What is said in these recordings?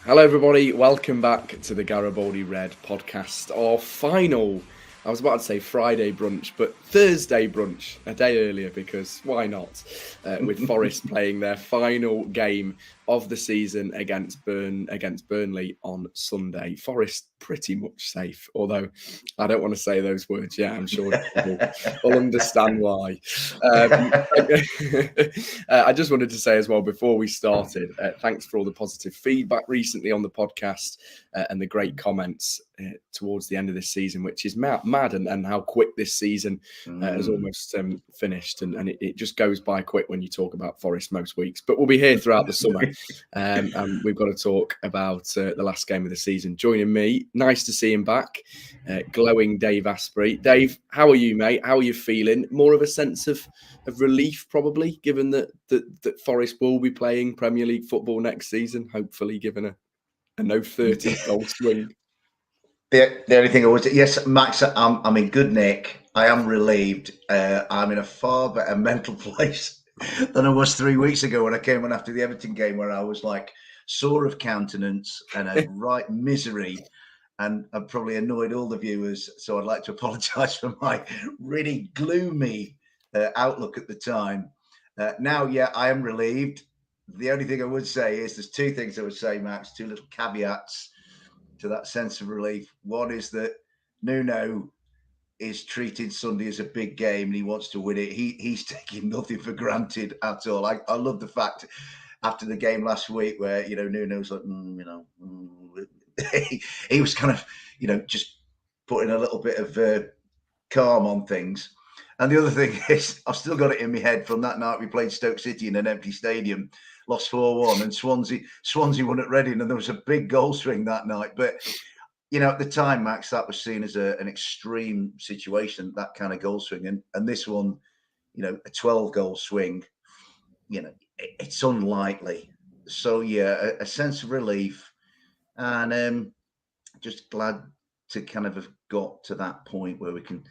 Hello, everybody. Welcome back to the Garibaldi Red podcast. Our final, I was about to say Friday brunch, but Thursday brunch, a day earlier because why not? With Forest playing their final game of the season against Burnley on Sunday. Forest pretty much safe, although I don't want to say those words. Yeah, I'm sure people will understand why. I just wanted to say as well before we started, thanks for all the positive feedback recently on the podcast and the great comments towards the end of this season, which is mad and how quick this season has almost finished. And it just goes by quick when you talk about Forest most weeks. But we'll be here throughout the summer. And we've got to talk about the last game of the season. Joining me, nice to see him back, glowing Dave Asprey. Dave, how are you, mate? How are you feeling? More of a sense of relief, probably, given that Forest will be playing Premier League football next season, hopefully, given a no 30 goal swing. The only thing I would say, yes, Max, I'm in good nick. I am relieved. I'm in a far better mental place than I was 3 weeks ago when I came on after the Everton game, where I was like sore of countenance and a right misery. And I've probably annoyed all the viewers. So I'd like to apologise for my really gloomy outlook at the time. Now, yeah, I am relieved. The only thing I would say is there's two things I would say, Max, two little caveats to that sense of relief. One is that Nuno is treating Sunday as a big game and he wants to win it. He's taking nothing for granted at all. I love the fact after the game last week where, Nuno's like, he was kind of, just putting a little bit of calm on things. And the other thing is, I've still got it in my head from that night we played Stoke City in an empty stadium, lost 4-1, and Swansea won at Reading, and there was a big goal swing that night. But, at the time, Max, that was seen as an extreme situation, that kind of goal swing. And this one, a 12-goal swing, it's unlikely. So, yeah, a sense of relief. And just glad to kind of have got to that point where we can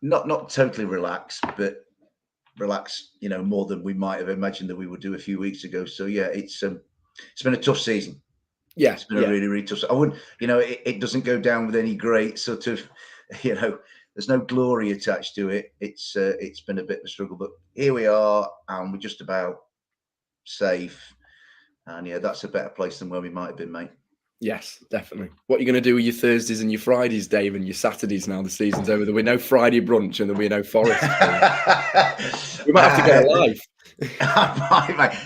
not totally relax, but relax, more than we might have imagined that we would do a few weeks ago. So yeah, it's been a tough season. Yeah, it's been a really, really tough. I wouldn't, it doesn't go down with any great sort of, there's no glory attached to it. It's been a bit of a struggle, but here we are, and we're just about safe. And yeah, that's a better place than where we might have been, mate. Yes, definitely. What are you going to do with your Thursdays and your Fridays, Dave, and your Saturdays now the season's over? There'll be no Friday brunch and there'll be no Forest. We might have to get a live.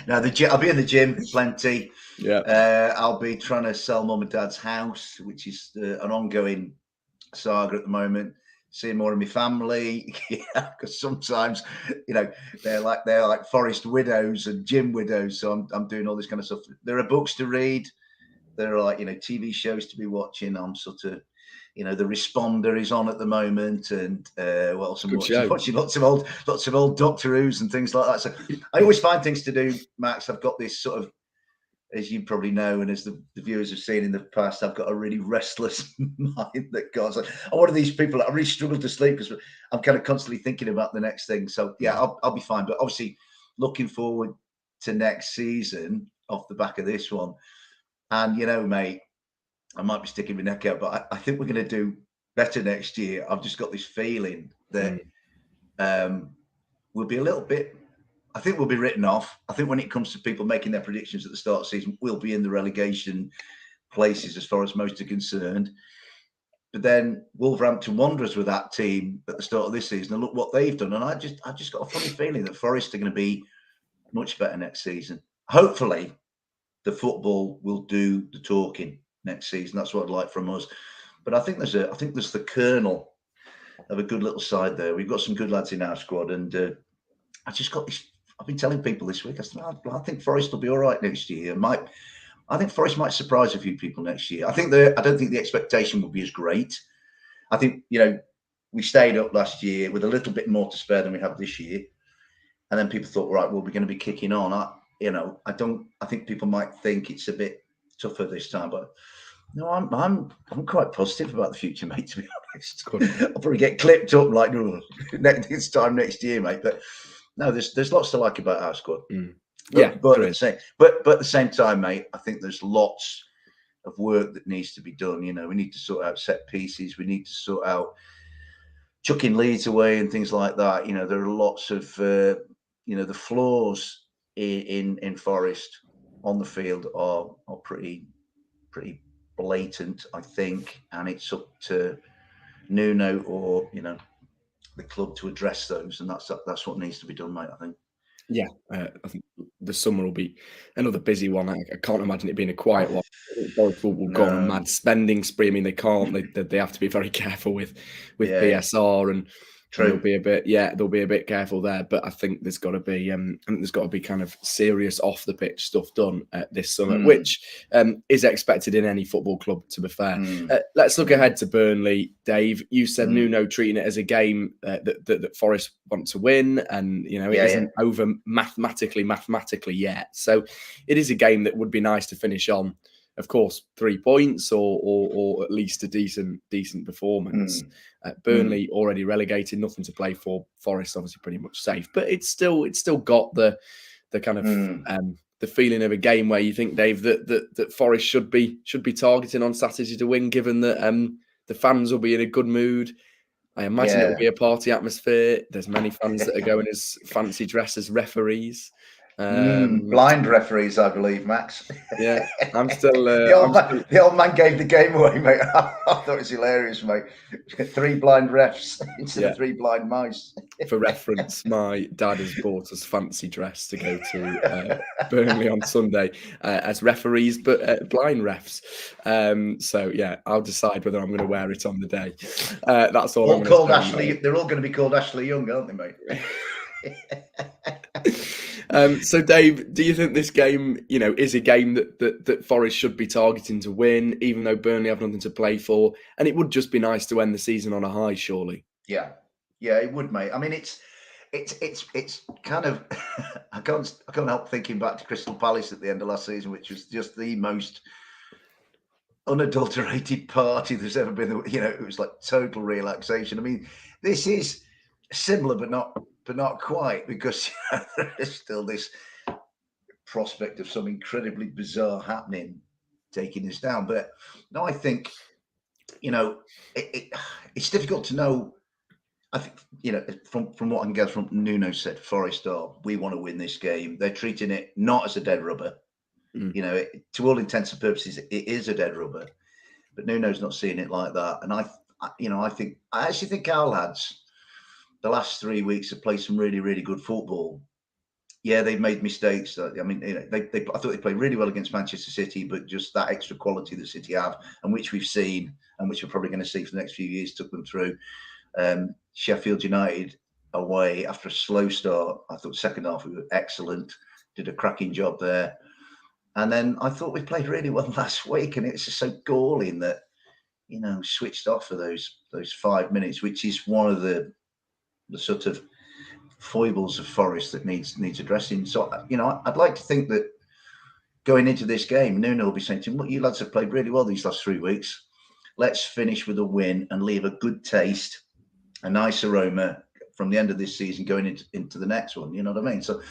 No, I'll be in the gym plenty. Yeah. I'll be trying to sell mum and dad's house, which is an ongoing saga at the moment. Seeing more of my family, because sometimes, they're like Forest widows and gym widows. So I'm doing all this kind of stuff. There are books to read. There are TV shows to be watching. I'm sort of, the Responder is on at the moment, and what else I'm watching lots of old Doctor Who's and things like that. So I always find things to do, Max. I've got this sort of, as you probably know, and as the viewers have seen in the past, I've got a really restless mind that goes. I'm one of these people that I really struggle to sleep because I'm kind of constantly thinking about the next thing. So yeah, I'll be fine. But obviously, looking forward to next season off the back of this one. And, mate, I might be sticking my neck out, but I think we're going to do better next year. I've just got this feeling that we'll be a little bit, I think we'll be written off. I think when it comes to people making their predictions at the start of the season, we'll be in the relegation places as far as most are concerned. But then Wolverhampton Wanderers were that team at the start of this season, and look what they've done. And I've just got a funny feeling that Forest are going to be much better next season. Hopefully, the football will do the talking next season. That's what I'd like from us. But I think there's the kernel of a good little side there. We've got some good lads in our squad, and I just got this. I've been telling people this week. I think Forest will be all right next year. I think Forest might surprise a few people next year. I don't think the expectation will be as great. I think we stayed up last year with a little bit more to spare than we have this year, and then people thought, right, well, we're going to be kicking on. I think people might think it's a bit tougher this time, but no, I'm quite positive about the future, mate, to be honest. I'll probably get clipped up like this time next year, mate. But no, there's lots to like about our squad. Yeah, but at the same time, mate, I think there's lots work that needs to be done. You know, we need to sort out set pieces. We need to sort out chucking leads away and things like that. You know, there are lots of the flaws in Forest on the field are pretty blatant, I think, and it's up to Nuno or the club to address those, and that's what needs to be done, mate. I think. Yeah, I think the summer will be another busy one. I can't imagine it being a quiet one. I think Forest will go on a mad spending spree. I mean, they can't. They have to be very careful with PSR and they'll be a bit careful there. But I think there's got to be kind of serious off the pitch stuff done this summer, which is expected in any football club. To be fair, let's look ahead to Burnley. Dave, you said Nuno treating it as a game that Forest want to win, and it isn't over mathematically yet. So it is a game that would be nice to finish on. Of course, 3 points or at least a decent performance. Burnley already relegated, nothing to play for. Forest obviously pretty much safe, but it's still got the kind of the feeling of a game where you think, Dave, that Forest should be targeting on Saturday to win, given that the fans will be in a good mood. I imagine it will be a party atmosphere. There's many fans that are going as fancy dress as referees. Blind referees, I believe, Max. Yeah, I'm still. The old man gave the game away, mate. I thought it was hilarious, mate. 3 blind refs instead of 3 blind mice. For reference, my dad has bought us fancy dress to go to Burnley on Sunday as referees, but blind refs. So yeah, I'll decide whether I'm going to wear it on the day. That's all. All called Ashley. They're all going to be called Ashley Young, aren't they, mate? So Dave, do you think this game, is a game that Forest should be targeting to win, even though Burnley have nothing to play for? And it would just be nice to end the season on a high, surely. Yeah, it would, mate. I mean, it's kind of I can't help thinking back to Crystal Palace at the end of last season, which was just the most unadulterated party there's ever been. It was like total relaxation. I mean, this is similar, but not quite, because there is still this prospect of some incredibly bizarre happening taking us down. But no, I think it's difficult to know. I think from what I can gather from Nuno said, Forest we want to win this game. They're treating it not as a dead rubber. To all intents and purposes, it is a dead rubber. But Nuno's not seeing it like that. And I actually think our lads, the last 3 weeks, have played some really, really good football. Yeah, they've made mistakes. I mean, I thought they played really well against Manchester City, but just that extra quality that City have, and which we've seen, and which we're probably going to see for the next few years, took them through. Sheffield United away after a slow start. I thought second half we were excellent, did a cracking job there. And then I thought we played really well last week, and it's just so galling that, switched off for those 5 minutes, which is one of the sort of foibles of Forest that needs addressing. So, I'd like to think that going into this game, Nuno will be saying to him, "Look, you lads have played really well these last 3 weeks. Let's finish with a win and leave a good taste, a nice aroma from the end of this season going into the next one." You know what I mean? So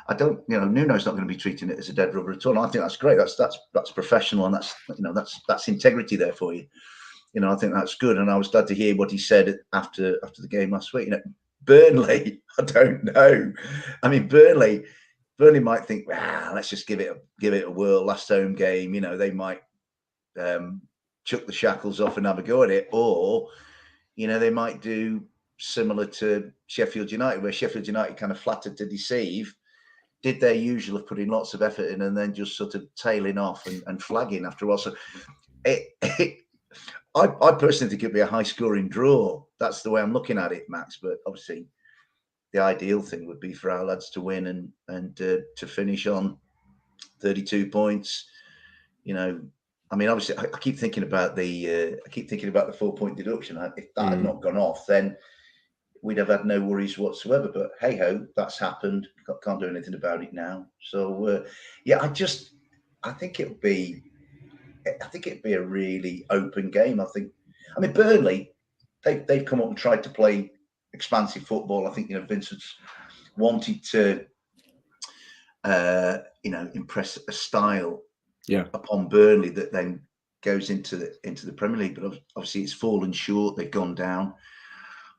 I don't, Nuno's not going to be treating it as a dead rubber at all. And I think that's great. That's professional, and that's integrity there for you. I think that's good. And I was glad to hear what he said after the game last week. Burnley, I don't know. I mean, Burnley might think, let's just give it a whirl. Last home game, they might chuck the shackles off and have a go at it, or they might do similar to Sheffield United, where Sheffield United kind of flattered to deceive, did their usual of putting lots of effort in and then just sort of tailing off and flagging after a while. So I personally think it'd be a high-scoring draw. That's the way I'm looking at it, Max. But obviously, the ideal thing would be for our lads to win and to finish on 32 points. I mean, obviously, I keep thinking about the 4-point deduction. If that had not gone off, then we'd have had no worries whatsoever. But hey ho, that's happened. Can't do anything about it now. So I think it'd be a really open game. I mean, Burnley, they've come up and tried to play expansive football. I think Vincent's wanted to impress a style upon Burnley that then goes into the Premier League. But obviously, it's fallen short. They've gone down.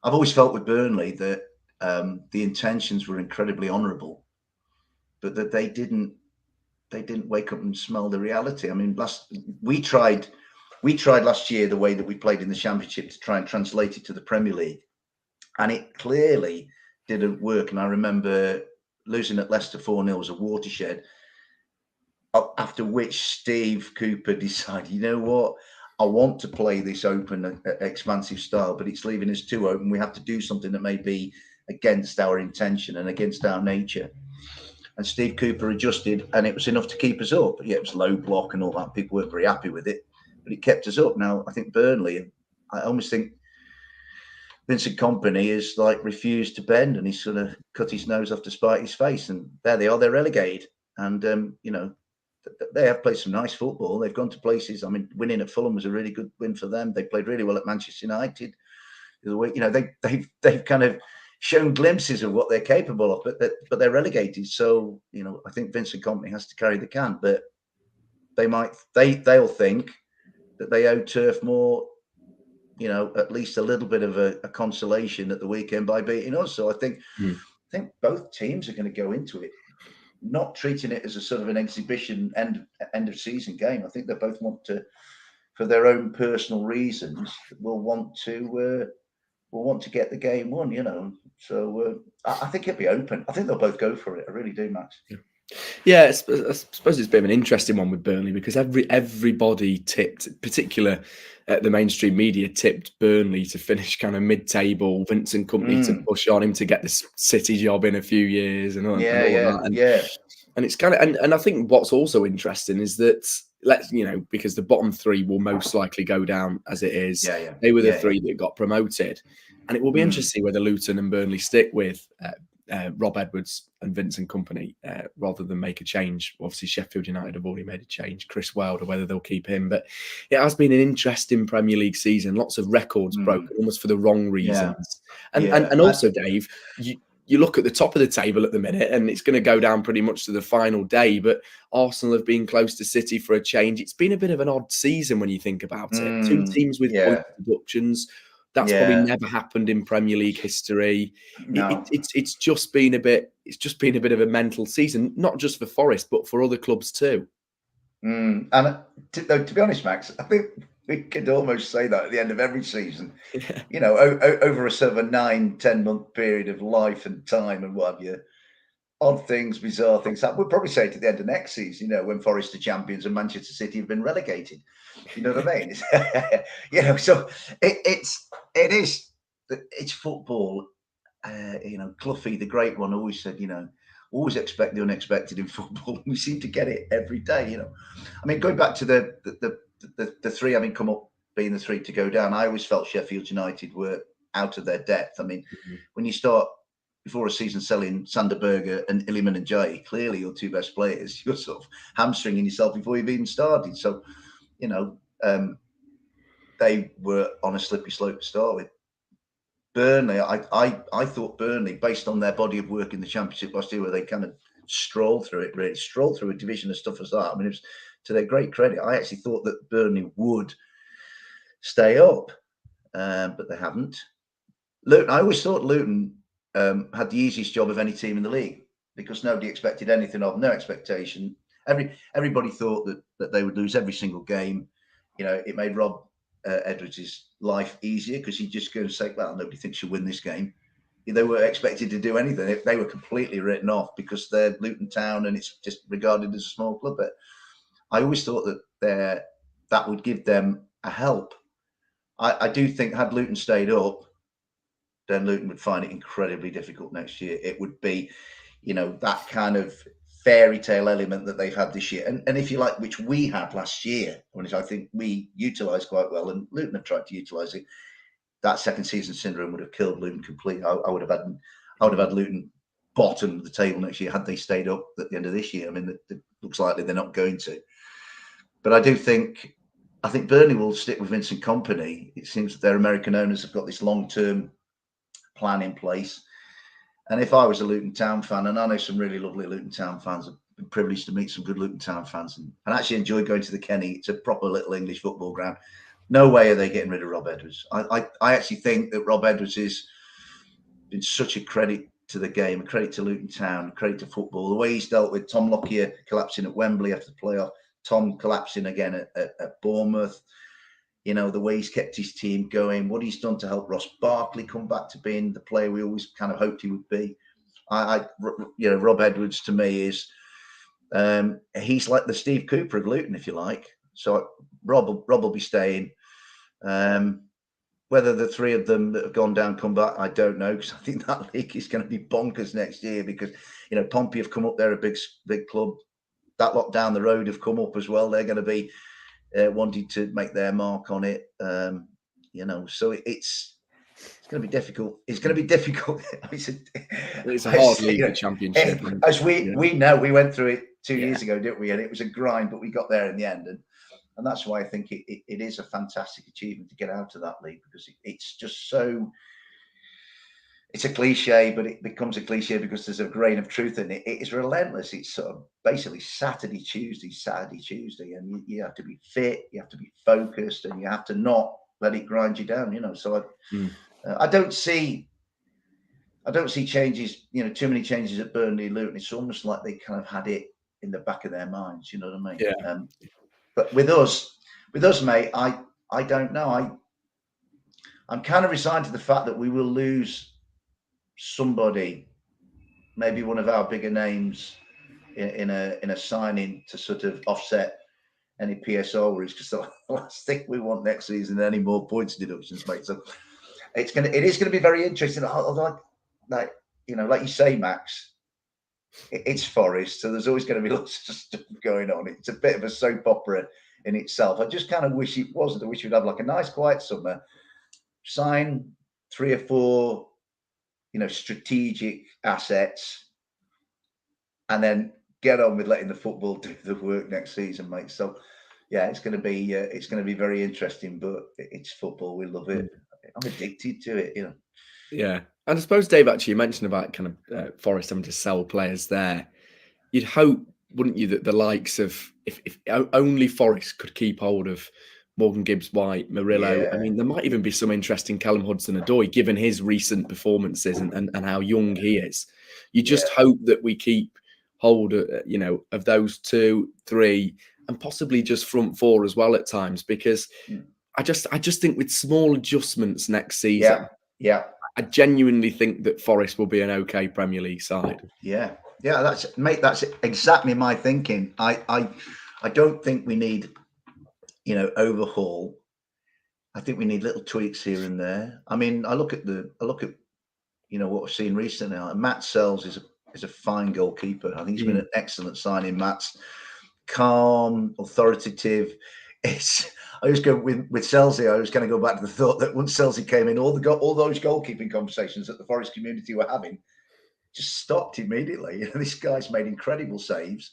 I've always felt with Burnley that the intentions were incredibly honourable, but that they didn't wake up and smell the reality. I mean, we tried last year the way that we played in the Championship to try and translate it to the Premier League, and it clearly didn't work. And I remember losing at Leicester 4-0 was a watershed, after which Steve Cooper decided, you know what, I want to play this open, expansive style, but it's leaving us too open. We have to do something that may be against our intention and against our nature. And Steve Cooper adjusted, and it was enough to keep us up. Yeah, it was low block and all that. People weren't very happy with it, but it kept us up. Now, I think Burnley, I almost think Vincent Kompany has like refused to bend, and he's sort of cut his nose off to spite his face. And there they are, they're relegated. And, they have played some nice football. They've gone to places. I mean, winning at Fulham was a really good win for them. They played really well at Manchester United. They've kind of shown glimpses of what they're capable of, but they're relegated. So, I think Vincent Kompany has to carry the can. But they'll think that they owe Turf Moor, at least a little bit of a consolation at the weekend by beating us. So I think both teams are going to go into it not treating it as a sort of an exhibition end of season game. I think they both want to, for their own personal reasons, will want to get the game won. So I think it'll be open. I think they'll both go for it. I really do, Max. Yeah, I suppose it's a bit of an interesting one with Burnley because everybody tipped, particular the mainstream media tipped Burnley to finish kind of mid-table. Vincent Kompany to push on him to get this City job in a few years and all that. And it's kind of and I think what's also interesting is that because the bottom three will most likely go down as it is. They were the three that got promoted, and it will be interesting whether Luton and Burnley stick with Rob Edwards and Vincent Kompany rather than make a change. Obviously, Sheffield United have already made a change. Chris Wilder, whether they'll keep him. But it has been an interesting Premier League season. Lots of records broken, almost for the wrong reasons. And also, Dave, you look at the top of the table at the minute, and it's going to go down pretty much to the final day. But Arsenal have been close to City for a change. It's been a bit of an odd season when you think about it. Two teams with point deductions. That's probably never happened in Premier League history. No. It's just been a bit. It's just been a bit of a mental season, not just for Forest, but for other clubs too. And to be honest, Max, I think we could almost say that at the end of every season. Over a sort of a 9-10 month period of life and time and what have you, odd things, bizarre things happen. We'll probably say it at the end of next season, when Forest are champions and Manchester City have been relegated. You know what I mean? So it's football. Cloughy, the great one, always said, always expect the unexpected in football. We seem to get it every day. I mean, going back to the three having come up, being the three to go down, I always felt Sheffield United were out of their depth. I mean, when you start before a season selling Sander Berge and Iliman and Jai, clearly your two best players, you're sort of hamstringing yourself before you've even started. So, they were on a slippery slope to start with. Burnley, I thought Burnley, based on their body of work in the Championship last year, where they kind of strolled through a division of stuff as that. I mean, it was to their great credit. I actually thought that Burnley would stay up, but they haven't. Luton, I always thought Luton had the easiest job of any team in the league because nobody expected anything of them, no expectation. Everybody thought that they would lose every single game. It made Rob Edwards' life easier because he'd just go and say, well, nobody thinks you'll win this game. They were expected to do anything. They were completely written off because they're Luton Town and it's just regarded as a small club. But I always thought that would give them a help. I do think had Luton stayed up, then Luton would find it incredibly difficult next year. It would be, that kind of fairy tale element that they've had this year. And if you like, which we had last year, which I think we utilised quite well, and Luton have tried to utilise it, that second season syndrome would have killed Luton completely. I would have had Luton bottom of the table next year had they stayed up at the end of this year. I mean, it looks likely they're not going to. But I think Burnley will stick with Vincent Kompany. It seems that their American owners have got this long-term plan in place. And if I was a Luton Town fan, and I know some really lovely Luton Town fans, been privileged to meet some good Luton Town fans and actually enjoy going to the Kenny. It's a proper little English football ground. No way are they getting rid of Rob Edwards. I actually think that Rob Edwards has been such a credit to the game, a credit to Luton Town, a credit to football. The way he's dealt with Tom Lockyer collapsing at Wembley after the playoff, Tom collapsing again at Bournemouth. You know, the way he's kept his team going, what he's done to help Ross Barkley come back to being the player we always kind of hoped he would be. Rob Edwards to me is, he's like the Steve Cooper of Luton, if you like. So Rob will be staying. Whether the three of them that have gone down come back, I don't know, because I think that league is going to be bonkers next year because, you know, Pompey have come up. They're a big club. That lot down the road have come up as well. They're going to be wanting to make their mark on it. You know, so it's going to be difficult. It's going to be difficult. It's a hard league, the Championship. As we know, we went through it 2 years ago, didn't we? And it was a grind, but we got there in the end. And that's why I think it is a fantastic achievement to get out of that league, because it's just so, it's a cliche, but it becomes a cliche because there's a grain of truth in it. It is relentless. It's sort of basically Saturday, Tuesday, and you have to be fit, you have to be focused, and you have to not let it grind you down, you know. So I don't see changes, you know, too many changes at Burnley, Luton. It's almost like they kind of had it in the back of their minds, you know what I mean? Yeah. But with us, mate, I don't know. I'm kind of resigned to the fact that we will lose somebody, maybe one of our bigger names, in a signing to sort of offset any PSO worries, because the last thing we want next season is any more points deductions, mate. So it is going to be very interesting. Like you say, Max, it's Forest, so there's always going to be lots of stuff going on. It's a bit of a soap opera in itself. I just kind of wish it wasn't. I wish we'd have like a nice quiet summer, sign 3 or 4, you know, strategic assets, and then get on with letting the football do the work next season, mate. So yeah, it's going to be very interesting, but it's football. We love it. I'm addicted to it, you know. Yeah. And I suppose, Dave, actually, you mentioned about kind of Forest having to sell players there. You'd hope, wouldn't you, that the likes of, if only Forest could keep hold of Morgan Gibbs-White, Murillo. I mean, there might even be some interest in Callum Hudson-Odoi, given his recent performances and how young he is. You just hope that we keep hold of, of those 2, 3, and possibly just front 4 as well at times, because I just think with small adjustments next season, I genuinely think that Forest will be an okay Premier League side. Yeah, that's exactly my thinking. I don't think we need, you know, overhaul. I think we need little tweaks here and there. I mean, I look at you know what I've seen recently. Matt Sells is a fine goalkeeper. I think he's been an excellent signing. Matt's calm, authoritative. I just go with Selzy. I was going to go back to the thought that once Selzy came in, all those goalkeeping conversations that the Forest community were having just stopped immediately. This guy's made incredible saves.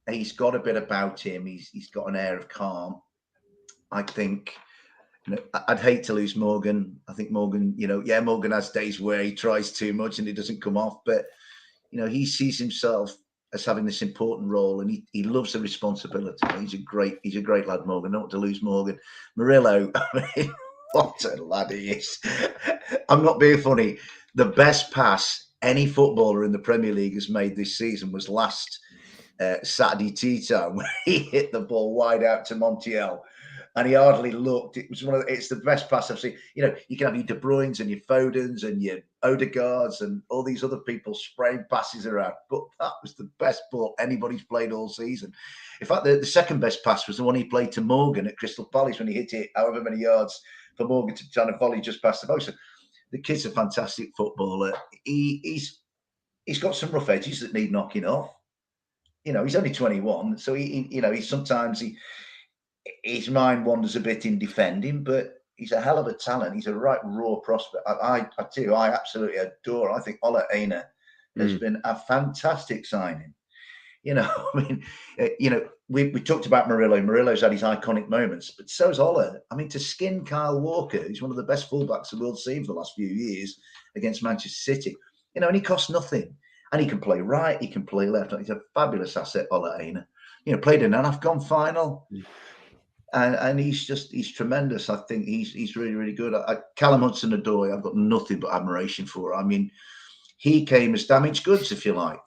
He's got a bit about him. He's got an air of calm. I think, you know, I'd hate to lose Morgan. I think Morgan, you know, Morgan has days where he tries too much and it doesn't come off, but you know, he sees himself as having this important role, and he loves the responsibility. He's a great lad, Morgan. Not to lose Morgan. Murillo, I mean, what a lad he is. I'm not being funny. The best pass any footballer in the Premier League has made this season was last Saturday tea time, where he hit the ball wide out to Montiel. And he hardly looked. It's the best pass I've seen. You know, you can have your De Bruynes and your Fodens and your Odegaards and all these other people spraying passes around. But that was the best ball anybody's played all season. In fact, the second best pass was the one he played to Morgan at Crystal Palace when he hit it however many yards for Morgan to try to volley just past the post. So the kid's a fantastic footballer. He's got some rough edges that need knocking off. You know, he's only 21, so his mind wanders a bit in defending, but he's a hell of a talent. He's a right raw prospect. I tell you, I absolutely adore. I think Ola Aina has been a fantastic signing. You know, I mean, you know, we talked about Murillo. Murillo's had his iconic moments, but so's Ola. I mean, to skin Kyle Walker, who's one of the best fullbacks the world's seen for the last few years against Manchester City, you know, and he costs nothing. And he can play right, he can play left. He's a fabulous asset, Ola Aina. Played in an AFCON final. And he's tremendous. I think he's really, really good. Callum Hudson-Odoi, I've got nothing but admiration for. I mean, he came as damaged goods, if you like.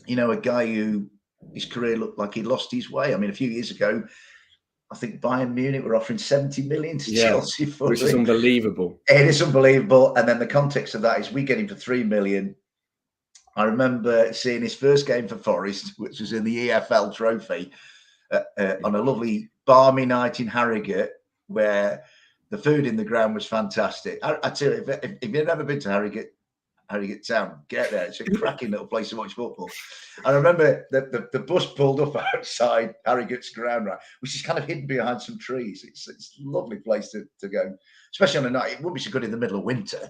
A guy who his career looked like he lost his way. I mean, a few years ago, I think Bayern Munich were offering 70 million to Chelsea for which is unbelievable. It is unbelievable. And then the context of that is we get him for 3 million. I remember seeing his first game for Forest, which was in the EFL Trophy, on a lovely balmy night in Harrogate, where the food in the ground was fantastic. I tell you, if you've never been to Harrogate Town, get there. It's a cracking little place to watch football. I remember the bus pulled up outside Harrogate's ground, right, which is kind of hidden behind some trees. It's a lovely place to go, especially on a night. It wouldn't be so good in the middle of winter,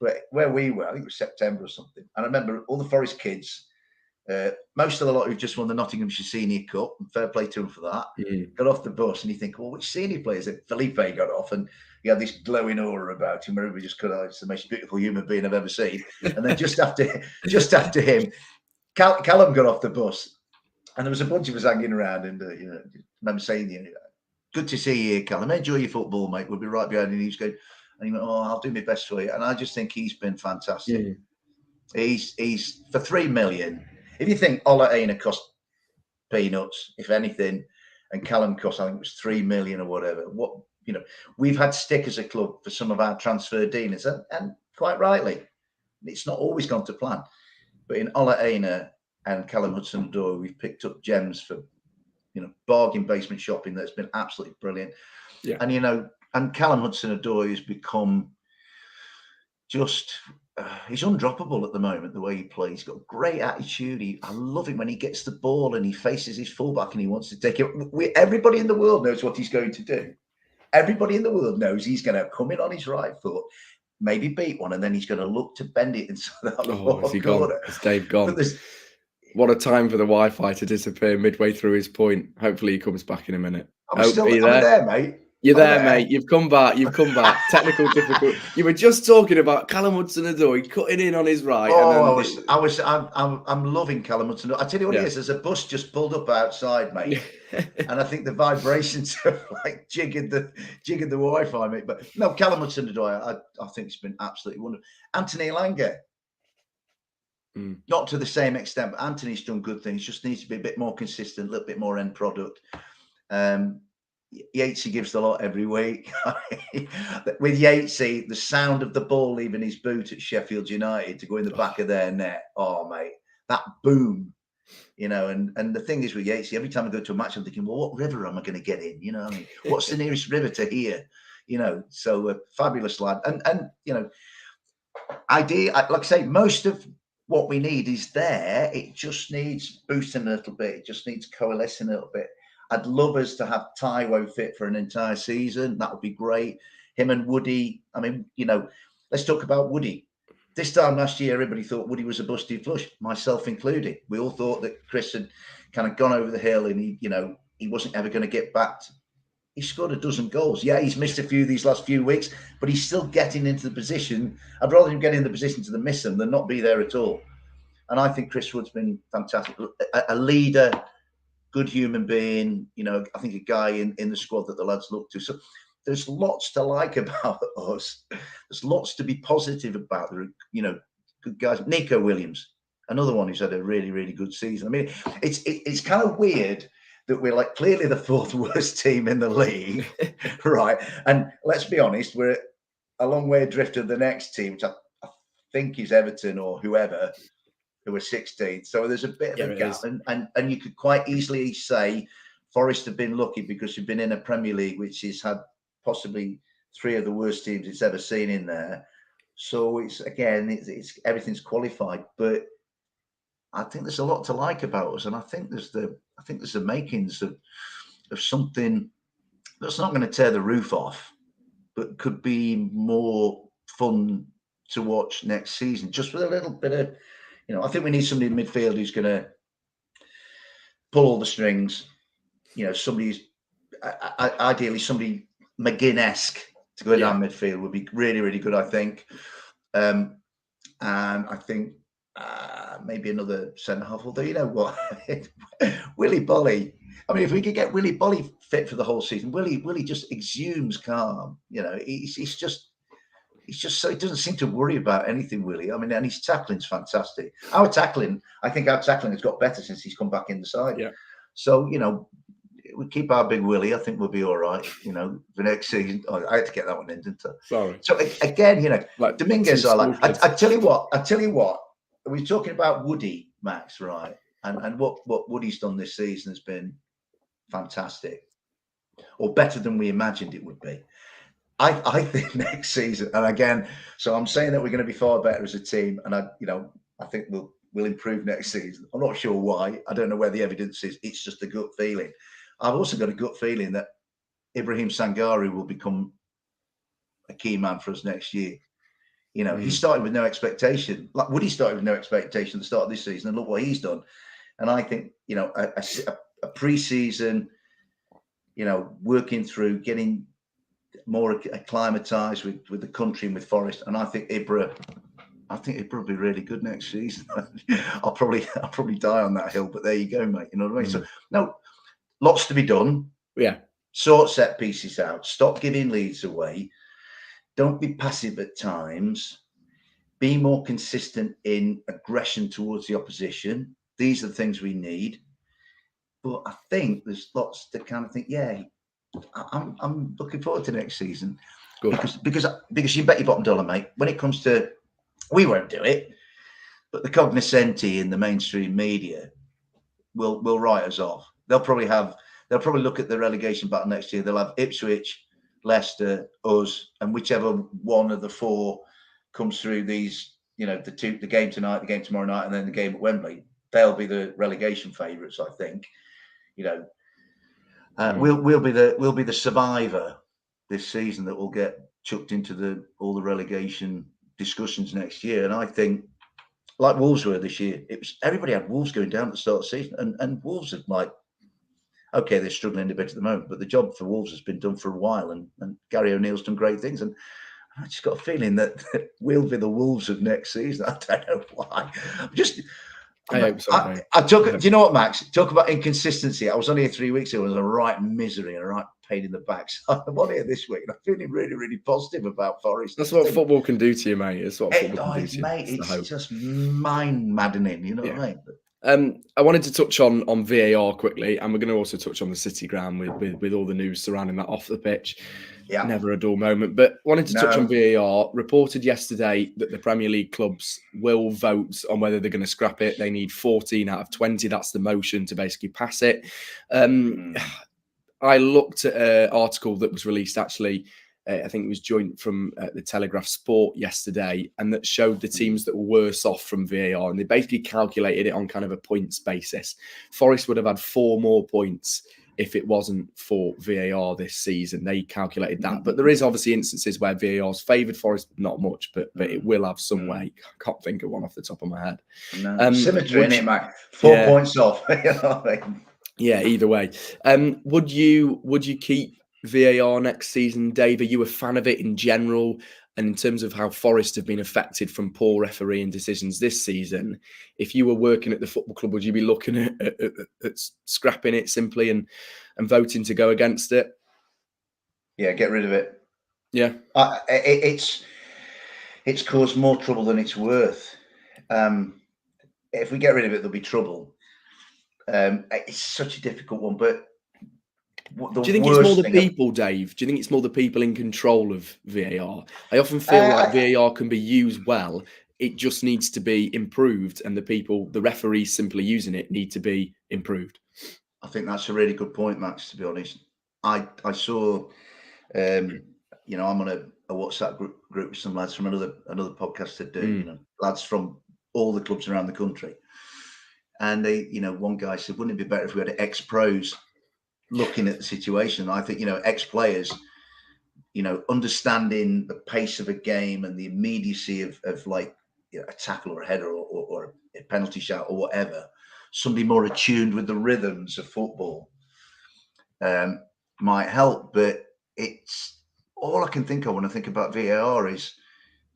but where we were, I think it was September or something. And I remember all the Forest kids, most of the lot who just won the Nottinghamshire Senior Cup, and fair play to them for that, got off the bus, and you think, well, which senior players? Felipe got off, and he had this glowing aura about him, where everybody just could, it's the most beautiful human being I've ever seen. And then just after him, Callum got off the bus, and there was a bunch of us hanging around, and I remember saying, good to see you here, Callum. Enjoy your football, mate. We'll be right behind you. And he was going, and he went, oh, I'll do my best for you. And I just think he's been fantastic. He's for 3 million. If you think Ola Aina cost peanuts, if anything, and Callum cost, I think it was 3 million or whatever. We've had stick as a club for some of our transfer dealings, and quite rightly, it's not always gone to plan. But in Ola Aina and Callum Hudson-Odoi, we've picked up gems for bargain basement shopping that's been absolutely brilliant. Yeah. And Callum Hudson-Odoi has become just. He's undroppable at the moment, the way he plays. He's got a great attitude. I love him when he gets the ball and he faces his fullback and he wants to take it. Everybody in the world knows what he's going to do. Everybody in the world knows he's going to come in on his right foot, maybe beat one, and then he's going to look to bend it inside that is he corner. gone? Is Dave gone? What a time for the Wi-Fi to disappear midway through his point. Hopefully he comes back in a minute. I'm there, mate. You're there, mate. You've come back. Technical difficulty. You were just talking about Callum Hudson-Odoi cutting in on his right. I'm loving Callum Hudson-Odoi. I tell you what it is. There's a bus just pulled up outside, mate, and I think the vibrations have like jiggered the Wi-Fi, mate. But no, Callum Hudson-Odoi, I think it's been absolutely wonderful. Anthony Elanga, not to the same extent, but Anthony's done good things. Just needs to be a bit more consistent, a little bit more end product. Yatesy gives the lot every week. With Yatesy, the sound of the ball leaving his boot at Sheffield United to go in the back of their net. Oh, mate, that boom, and the thing is with Yatesy, every time I go to a match, I'm thinking, well, what river am I going to get in? What's the nearest river to here? So a fabulous lad. And idea, like I say, most of what we need is there. It just needs boosting a little bit. It just needs coalescing a little bit. I'd love us to have Taiwo fit for an entire season. That would be great. Him and Woody. I mean, let's talk about Woody. This time last year, everybody thought Woody was a busted flush, myself included. We all thought that Chris had kind of gone over the hill and he wasn't ever going to get back. He scored a dozen goals. Yeah, he's missed a few these last few weeks, but he's still getting into the position. I'd rather him get in the position to miss them than not be there at all. And I think Chris Wood's been fantastic. A leader, good human being, I think a guy in the squad that the lads look to. So there's lots to like about us. There's lots to be positive about. Good guys. Nico Williams, another one who's had a really, really good season. I mean, it's kind of weird that we're like clearly the fourth worst team in the league, right? And let's be honest, we're a long way adrift of the next team, which I think is Everton or whoever, who are 16th. So there's a bit of a gap. And you could quite easily say Forest have been lucky because you've been in a Premier League which has had possibly three of the worst teams it's ever seen in there. So it's everything's qualified. But I think there's a lot to like about us. And I think there's the makings of something that's not going to tear the roof off, but could be more fun to watch next season, just with a little bit of, I think we need somebody in midfield who's going to pull all the strings. Somebody's ideally somebody McGinn-esque to go down midfield would be really, really good, I think. And I think maybe another centre half. Although you know what, Willy Bolly. I mean, if we could get Willy Bolly fit for the whole season, Willy just exudes calm. You know, he's just so he doesn't seem to worry about anything, Willie. I mean, and his tackling's fantastic. I think our tackling has got better since he's come back in the side. Yeah. So, you know, we keep our big Willie. I think we'll be all right, you know, the next season. Oh, I had to get that one in, didn't I? Sorry. So again, you know, like Dominguez, I tell you what, we're talking about Woody, Max, right? And what Woody's done this season has been fantastic, or better than we imagined it would be. I think next season, and again, so I'm saying that we're going to be far better as a team, and I think we'll improve next season. I'm not sure why. I don't know where the evidence is. It's just a gut feeling. I've also got a gut feeling that Ibrahim Sangare will become a key man for us next year. You know, he started with no expectation. Like Woody started with no expectation at the start of this season, and look what he's done. And I think, you know, a pre-season, you know, working through getting more acclimatized with the country and with Forest, and I think Ibra will be really good next season. I'll probably die on that hill, but there you go, mate. You know what I mean? So no, lots to be done. Yeah. Sort set pieces out. Stop giving leads away. Don't be passive at times. Be more consistent in aggression towards the opposition. These are the things we need. But I think there's lots to kind of think, yeah, I'm looking forward to next season. Good. Because you bet your bottom dollar, mate, when it comes to, we won't do it, but the cognoscenti in the mainstream media will write us off. They'll probably look at the relegation battle next year. They'll have Ipswich, Leicester, us, and whichever one of the four comes through these, you know, the game tonight, the game tomorrow night, and then the game at Wembley. They'll be the relegation favourites, I think. You know, we'll be the survivor this season that will get chucked into all the relegation discussions next year. And I think, like Wolves were this year, everybody had Wolves going down at the start of the season, and Wolves are like, okay, they're struggling a bit at the moment, but the job for Wolves has been done for a while, and Gary O'Neill's done great things. And I just got a feeling that we'll be the Wolves of next season. I don't know why. I hope so. Do you know what, Max? Talk about inconsistency. I was only here 3 weeks ago. It was a right misery and a right pain in the back. So I'm on here this week, and I'm feeling really, really positive about Forest. That's what football can do to you, mate. It's what football can do to you. Mate, it's just mind maddening. You know what I mean? I wanted to touch on VAR quickly, and we're going to also touch on the City ground with all the news surrounding that off the pitch. Yeah, never a dull moment. But wanted to touch on VAR. Reported yesterday that the Premier League clubs will vote on whether they're going to scrap it. They need 14 out of 20. That's the motion to basically pass it. I looked at an article that was released actually. I think it was joint from the Telegraph Sport yesterday, and that showed the teams that were worse off from VAR, and they basically calculated it on kind of a points basis. Forest would have had 4 more points if it wasn't for VAR this season. They calculated that. But there is obviously instances where VAR's favoured Forest, not much, but it will have some way. I can't think of one off the top of my head. No. Symmetry, innit, mate? 4 points off. You know what I mean? Yeah, either way. Would you keep VAR next season, Dave? Are you a fan of it in general? And in terms of how Forest have been affected from poor refereeing decisions this season, if you were working at the football club, would you be looking at scrapping it simply and voting to go against it? Yeah, get rid of it. Yeah. It's caused more trouble than it's worth. If we get rid of it, there'll be trouble. It's such a difficult one, but do you think it's more the people, Dave? Do you think it's more the people in control of VAR? I often feel like VAR can be used well. It just needs to be improved, and the referees simply using it need to be improved. I think that's a really good point, Max, to be honest. I saw, you know, I'm on a WhatsApp group with some lads from another podcast that do, you know, lads from all the clubs around the country. And they, you know, one guy said, wouldn't it be better if we had ex-pros looking at the situation? I think, you know, ex-players, you know, understanding the pace of a game and the immediacy of like, you know, a tackle or a header or a penalty shot or whatever, somebody more attuned with the rhythms of football might help. But it's all I can think of when I think about VAR is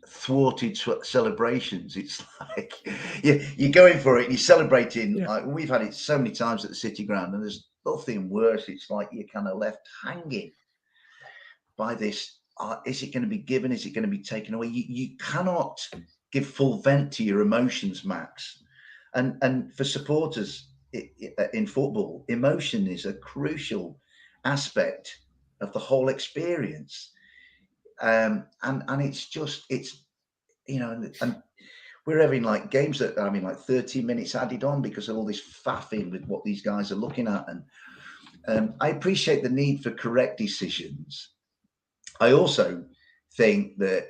thwarted celebrations. It's like you're going for it and you're celebrating. Yeah. Like we've had it so many times at the City Ground, and there's nothing worse. It's like you're kind of left hanging by this. Is it going to be given? Is it going to be taken away? You cannot give full vent to your emotions, Max. And for supporters in football, emotion is a crucial aspect of the whole experience. And it's and we're having like games that I mean like 30 minutes added on because of all this faffing with what these guys are looking at. And I appreciate the need for correct decisions. I also think that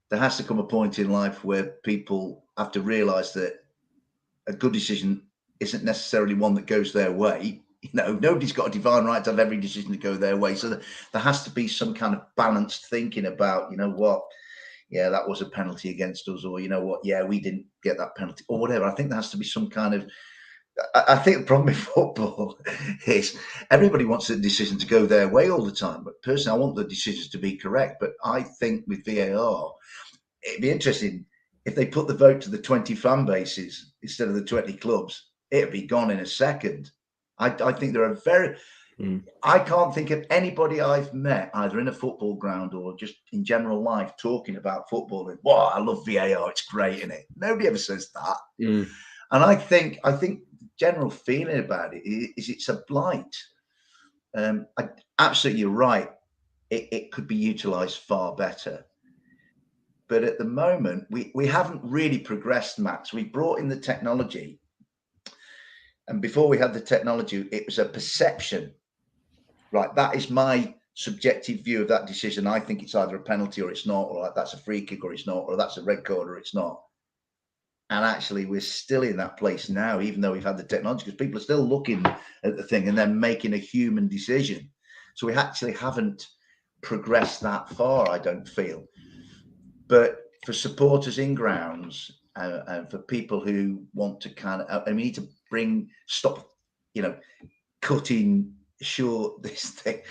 there has to come a point in life where people have to realize that a good decision isn't necessarily one that goes their way. Nobody's got a divine right to have every decision to go their way. So there has to be some kind of balanced thinking about, what, yeah, that was a penalty against us, or what, yeah, we didn't get that penalty, or whatever. I think there has to be some kind of. I think the problem with football is everybody wants the decision to go their way all the time. But personally, I want the decisions to be correct. But I think with VAR, it'd be interesting if they put the vote to the 20 fan bases instead of the 20 clubs. It'd be gone in a second. I think there are I can't think of anybody I've met either in a football ground or just in general life talking about football and, wow, I love VAR, it's great, isn't it? Nobody ever says that. And I think general feeling about it is it's a blight. Absolutely, you're right. It could be utilised far better. But at the moment, we haven't really progressed, Max. We brought in the technology. And before we had the technology, it was a perception. Right, that is my subjective view of that decision. I think it's either a penalty or it's not, or like that's a free kick or it's not, or that's a red card or it's not. And actually, we're still in that place now, even though we've had the technology, because people are still looking at the thing and then making a human decision. So we actually haven't progressed that far, I don't feel. But for supporters in grounds and for people who want to we need to stop, cutting short this thing.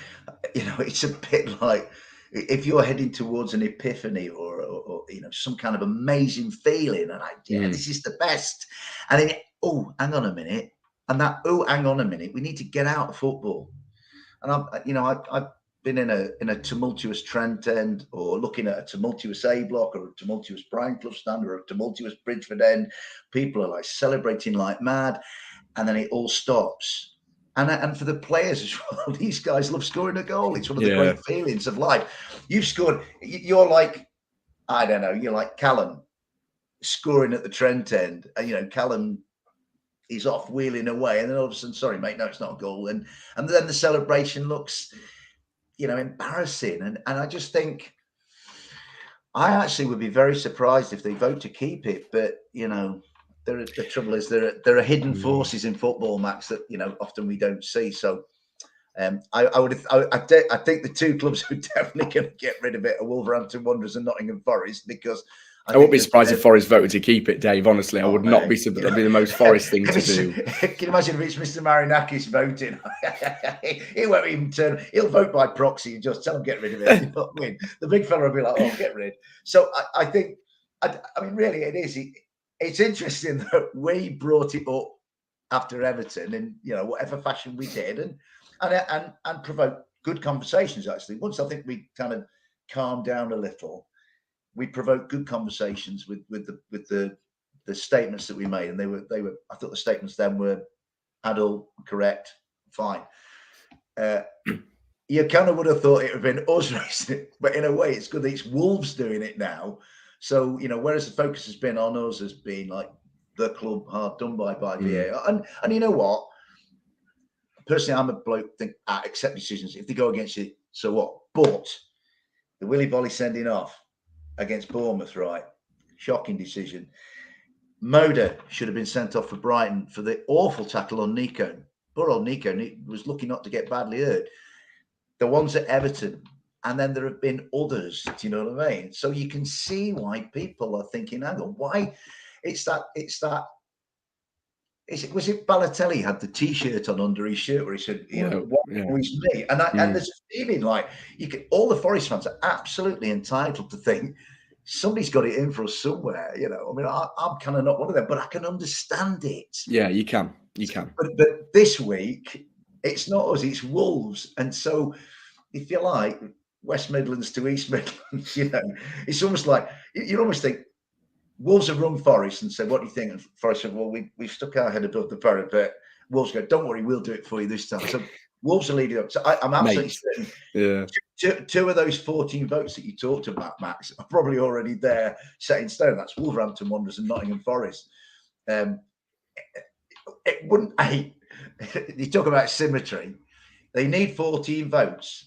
It's a bit like if you're heading towards an epiphany or some kind of amazing feeling, and this is the best, and then hang on a minute, and hang on a minute, we need to get out of football. And I've been in a tumultuous Trent end, or looking at a tumultuous A block, or a tumultuous Brian Clough stand, or a tumultuous Bridgeford end. People are like celebrating like mad, and then it all stops. And for the players as well, these guys love scoring a goal. It's one of the great feelings of life. You've scored. You're like, I don't know. You're like Callum scoring at the Trent end, and Callum is off wheeling away, and then all of a sudden, sorry mate, no, it's not a goal, and then the celebration looks, embarrassing, and I just think I actually would be very surprised if they vote to keep it, but the trouble is there are hidden forces in football, Max, that often we don't see. So I think the two clubs who are definitely going to get rid of it are Wolverhampton Wanderers and Nottingham Forest, because I wouldn't be surprised if Forest voted to keep it, Dave. Honestly, I would not be surprised. That'd be the most Forest thing to do. Can you imagine if it's Mr. Marinakis voting? He won't even turn. He'll vote by proxy and just tell him get rid of it. Win. The big fella will be like, "Oh, get rid." So I think, I mean, really, it is. It's interesting that we brought it up after Everton, in whatever fashion we did, and provoked good conversations. Actually, once I think we kind of calmed down a little, we provoked good conversations with the statements that we made, and they were. I thought the statements then were adult, correct, fine. You kind of would have thought it would have been us racing it, but in a way, it's good that it's Wolves doing it now. So whereas the focus has been on us as being like the club hard done by VAR, and you know what? Personally, I'm a bloke think accept decisions if they go against you. So what? But the Willy Bolly sending off against Bournemouth, right? Shocking decision. Moda should have been sent off for Brighton for the awful tackle on Nico. Poor old Nico was lucky not to get badly hurt. The ones at Everton, and then there have been others. Do you know what I mean? So you can see why people are thinking, hang on, why? It's that. Was it Balotelli had the T-shirt on under his shirt where he said, who is me? And there's a feeling like all the Forest fans are absolutely entitled to think somebody's got it in for us somewhere. You know, I mean, I'm kind of not one of them, but I can understand it. Yeah, you can. But this week, it's not us, it's Wolves. And so, if you like, West Midlands to East Midlands, you know, it's almost like, you almost think, Wolves have run Forest and said, what do you think? And Forest said, well, we've stuck our head above the parapet. Wolves go, don't worry, we'll do it for you this time. So Wolves are leading up. So I'm absolutely certain. Yeah. Two of those 14 votes that you talked about, Max, are probably already there, set in stone. That's Wolverhampton Wanderers and Nottingham Forest. It wouldn't. You talk about symmetry. They need 14 votes.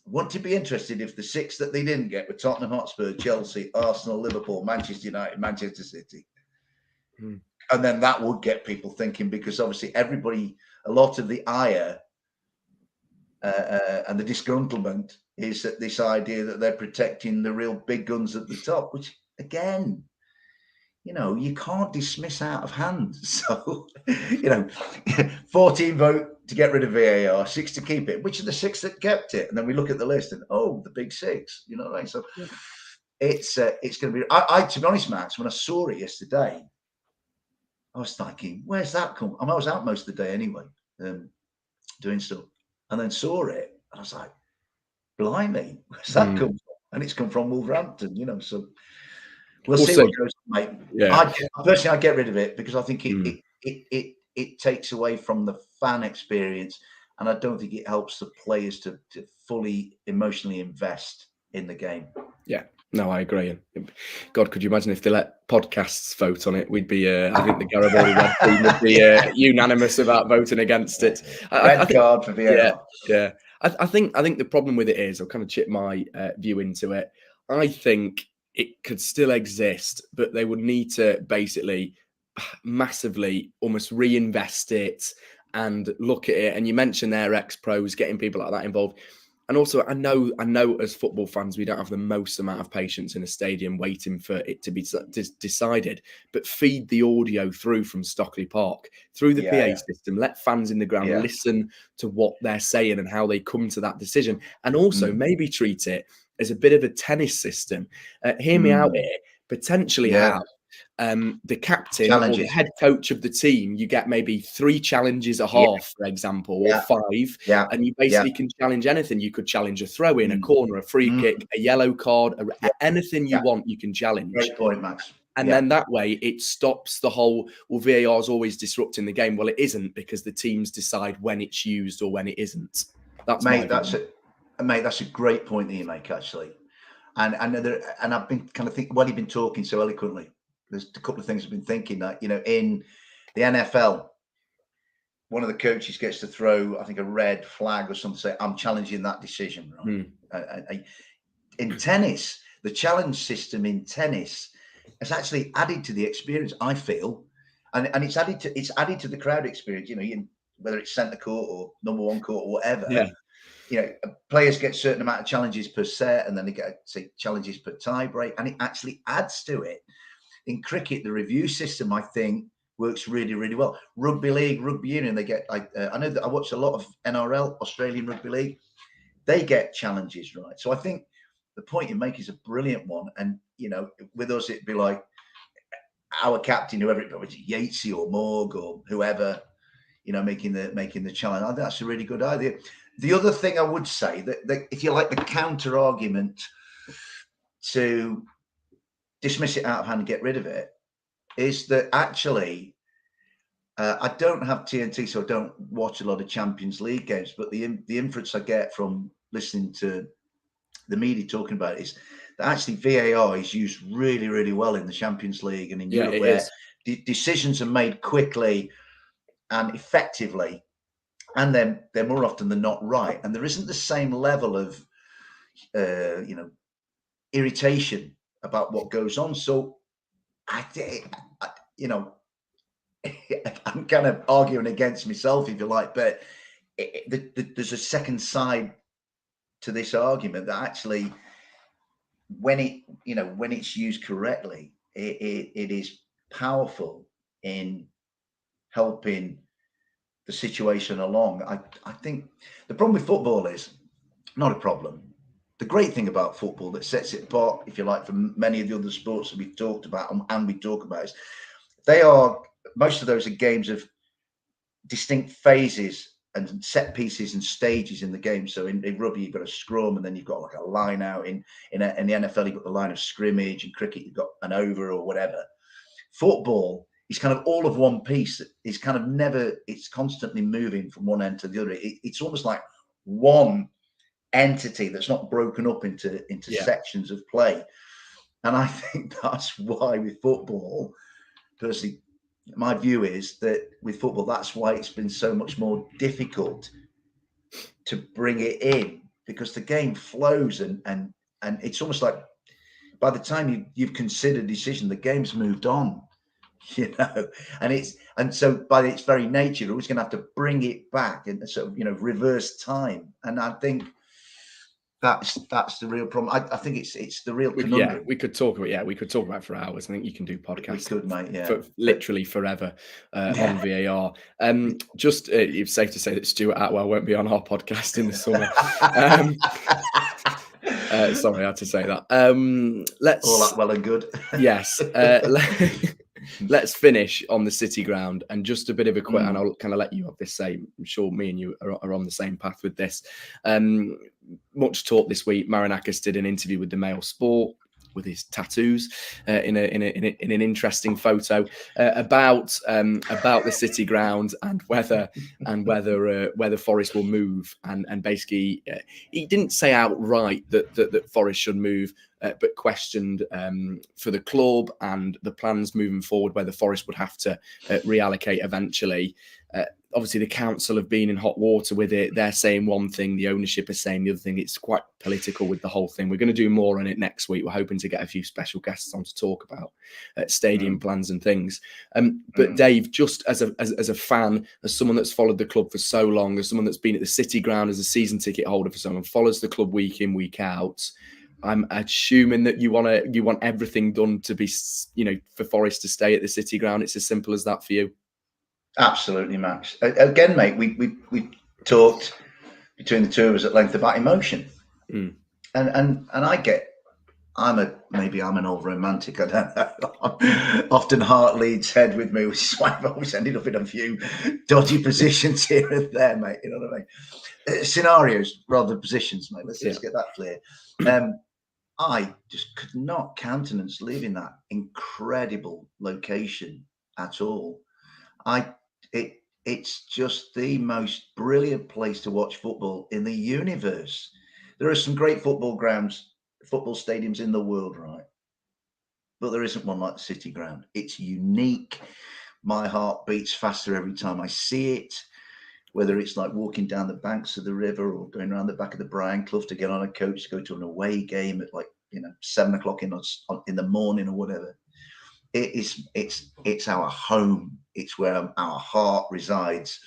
Wouldn't it be interested if the 6 that they didn't get were Tottenham Hotspur, Chelsea, Arsenal, Liverpool, Manchester United, Manchester City? And then that would get people thinking, because obviously everybody, a lot of the ire and the disgruntlement is that this idea that they're protecting the real big guns at the top, which again, you know, you can't dismiss out of hand. So, you know, 14 vote to get rid of VAR, 6 to keep it. Which are the 6 that kept it? And then we look at the list and, oh, the big 6. You know what I mean? So it's going to be. I to be honest, Max, when I saw it yesterday, I was thinking, where's that come? I was out most of the day anyway, doing stuff, and then saw it, and I was like, blimey, where's that come from? And it's come from Wolverhampton, you know. So we'll see what goes on, mate. Yeah. Personally, I get rid of it because I think it takes away from the fan experience, and I don't think it helps the players to fully emotionally invest in the game. Yeah. No, I agree. And God, could you imagine if they let podcasts vote on it? We'd be, I think the Garibaldi Red team would be unanimous about voting against it. Red card for VAR. Yeah. I think the problem with it is, I'll kind of chip my view into it. I think it could still exist, but they would need to basically massively almost reinvest it and look at it. And you mentioned their ex-pros, getting people like that involved. And also, I know as football fans, we don't have the most amount of patience in a stadium waiting for it to be decided, but feed the audio through from Stockley Park, through the PA system, let fans in the ground listen to what they're saying and how they come to that decision. And also maybe treat it as a bit of a tennis system. Hear me out here, potentially have the captain or the head coach of the team, you get maybe 3 challenges a half, for example, or 5, and you basically can challenge anything. You could challenge a throw in, a corner, a free kick, a yellow card, anything you want, you can challenge. Great point, Max. And then that way it stops the whole, well, VAR is always disrupting the game. Well, it isn't, because the teams decide when it's used or when it isn't. That's a great point that you make, actually. And I've been kind of thinking, while you've been talking so eloquently, there's a couple of things I've been thinking that, you know, in the NFL, one of the coaches gets to throw, I think, a red flag or something, say, I'm challenging that decision. Right? In tennis, the challenge system in tennis has actually added to the experience, I feel, and it's added to the crowd experience. You know, whether it's centre court or number 1 court or whatever. Yeah. You know, players get a certain amount of challenges per set, and then they get, say, challenges per tie break, and it actually adds to it. In cricket, the review system, I think, works really, really well. Rugby league, rugby union, they get, like, I know that I watch a lot of NRL, Australian Rugby League. They get challenges, right? So I think the point you make is a brilliant one. And, you know, with us, it'd be like our captain, whoever it was, Yatesy or Morg or whoever, you know, making the challenge. I think that's a really good idea. The other thing I would say, that if you like, the counter argument to dismiss it out of hand and get rid of it, is that actually I don't have TNT, so I don't watch a lot of Champions League games, but the inference I get from listening to the media talking about it is that actually VAR is used really, really well in the Champions League and in Europe, where decisions are made quickly and effectively, and then they're more often than not right, and there isn't the same level of irritation about what goes on. So you know, I'm kind of arguing against myself, if you like, but there's a second side to this argument that actually, when it's used correctly, it is powerful in helping the situation along. I think the problem with football is not a problem. the great thing about football that sets it apart, if you like, from many of the other sports that we've talked about and we talk about is most of those are games of distinct phases and set pieces and stages in the game. So in rugby, you've got a scrum, and then you've got like a line out. In the NFL, you've got the line of scrimmage. In cricket, you've got an over or whatever. Football is kind of all of one piece. It's kind of it's constantly moving from one end to the other. It's almost like one entity that's not broken up into sections of play. And I think that's why with football, personally, my view is that with football, that's why it's been so much more difficult to bring it in, because the game flows and it's almost like by the time you've considered a decision, the game's moved on, and so by its very nature, you're always going to have to bring it back and sort of, reverse time. And I think that's the real problem. I think it's the real conundrum. We could talk about it for hours. I think you can do podcasts. We could, mate. For literally forever on VAR. It's safe to say that Stuart Atwell won't be on our podcast in the summer. Sorry, I had to say that. Let's all that well and good. Yes. Let's finish on the City ground, and just a bit of a quick, and I'll kind of let you have this say. I'm sure me and you are on the same path with this. Much talk this week. Marinakis did an interview with the Mail Sport with his tattoos in an interesting photo about the City ground and whether Forest will move, and basically he didn't say outright that Forest should move, but questioned for the club and the plans moving forward whether Forest would have to reallocate eventually. Obviously, the council have been in hot water with it. They're saying one thing, the ownership is saying the other thing. It's quite political with the whole thing. We're going to do more on it next week. We're hoping to get a few special guests on to talk about stadium plans and things. But Dave, just as a fan, as someone that's followed the club for so long, as someone that's been at the City ground as a season ticket holder for so long, follows the club week in, week out, I'm assuming that you want everything done to be, for Forest to stay at the City ground. It's as simple as that for you. Absolutely, Max. Again, mate, we talked between the two of us at length about emotion, and maybe I'm an old romantic. I don't know. Often heart leads head with me, which is why I've always ended up in a few dodgy positions here and there, mate. You know what I mean? Scenarios rather than positions, mate. Let's get that clear. I just could not countenance leaving that incredible location at all. It's just the most brilliant place to watch football in the universe. There are some great football grounds, football stadiums in the world, right? But there isn't one like the City ground. It's unique. My heart beats faster every time I see it, whether it's like walking down the banks of the river or going around the back of the Brian Clough to get on a coach to go to an away game at 7 o'clock in the morning or whatever. It's our home. It's where our heart resides.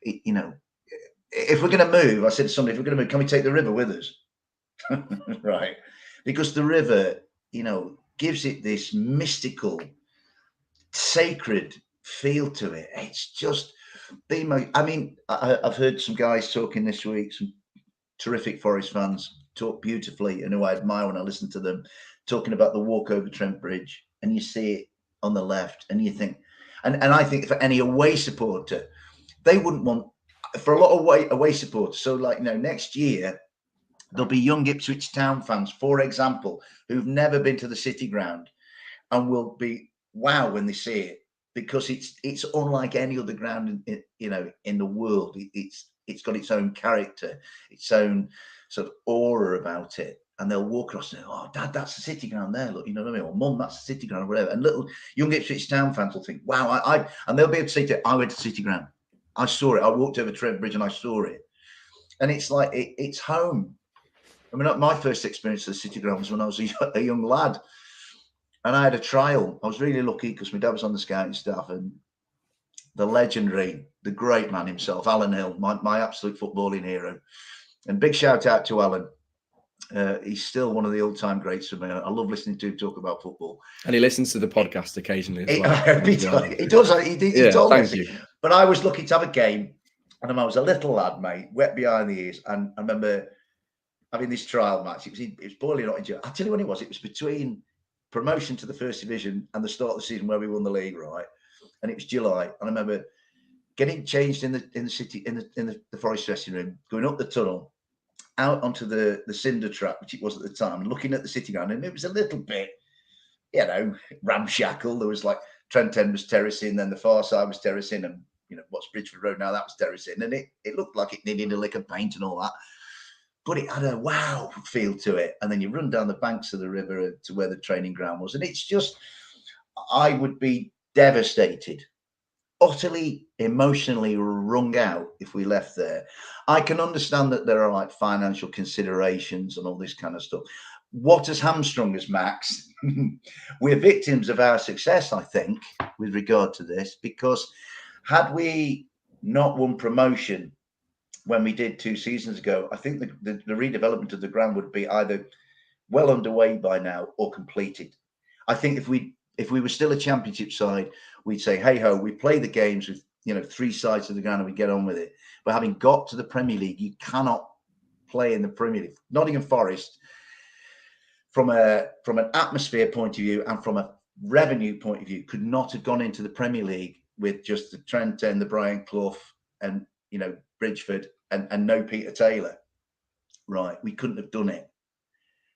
If we're going to move, I said to somebody, if we're going to move, can we take the river with us? Right. Because the river, gives it this mystical, sacred feel to it. It's just the most, I've heard some guys talking this week, some terrific Forest fans talk beautifully and who I admire when I listen to them, talking about the walk over Trent Bridge, and you see it on the left, and you think, and I think for any away supporter, they wouldn't want, for a lot of away supporters. So next year, there'll be young Ipswich Town fans, for example, who've never been to the City ground and will be wow when they see it, because it's unlike any other ground in the world. It's got its own character, its own sort of aura about it. And they'll walk across and say, "Oh, Dad, that's the City ground there. Look, you know what I mean? Or Mum, that's the City ground, or whatever." And little young Ipswich Town fans will think, "Wow, and they'll be able to say to it, I went to the City ground. I saw it. I walked over Trent Bridge and I saw it." And it's like, it's home. I mean, my first experience of the City ground was when I was a young lad. And I had a trial. I was really lucky because my dad was on the scouting staff, and the legendary, the great man himself, Alan Hill, my absolute footballing hero. And big shout out to Alan. He's still one of the old-time greats for me. I love listening to him talk about football. And he listens to the podcast occasionally as well. He does. He told me. But I was lucky to have a game, and I was a little lad, mate, wet behind the ears. And I remember having this trial match. It was boiling hot in July. I'll tell you when it was. It was between promotion to the first division and the start of the season where we won the league, right? And it was July. And I remember getting changed in the city, in the Forest dressing room, going up the tunnel, out onto the cinder track, which it was at the time, and looking at the city ground, and it was a little bit, ramshackle. There was like Trent End was terracing, then the far side was terracing, and what's Bridgeford Road now, that was terracing, and it looked like it needed a lick of paint and all that. But it had a wow feel to it. And then you run down the banks of the river to where the training ground was. And it's just, I would be devastated, utterly emotionally wrung out if we left there. I can understand that there are like financial considerations and all this kind of stuff. What has hamstrung us, Max? We're victims of our success, I think, with regard to this, because had we not won promotion when we did 2 seasons ago, I think the redevelopment of the ground would be either well underway by now or completed. I think if we were still a championship side, we'd say, hey ho, we play the games with 3 sides of the ground and we get on with it. But having got to the Premier League, you cannot play in the Premier League. Nottingham Forest, from an atmosphere point of view and from a revenue point of view, could not have gone into the Premier League with just the Trent and the Brian Clough and Bridgeford and no Peter Taylor. Right, we couldn't have done it.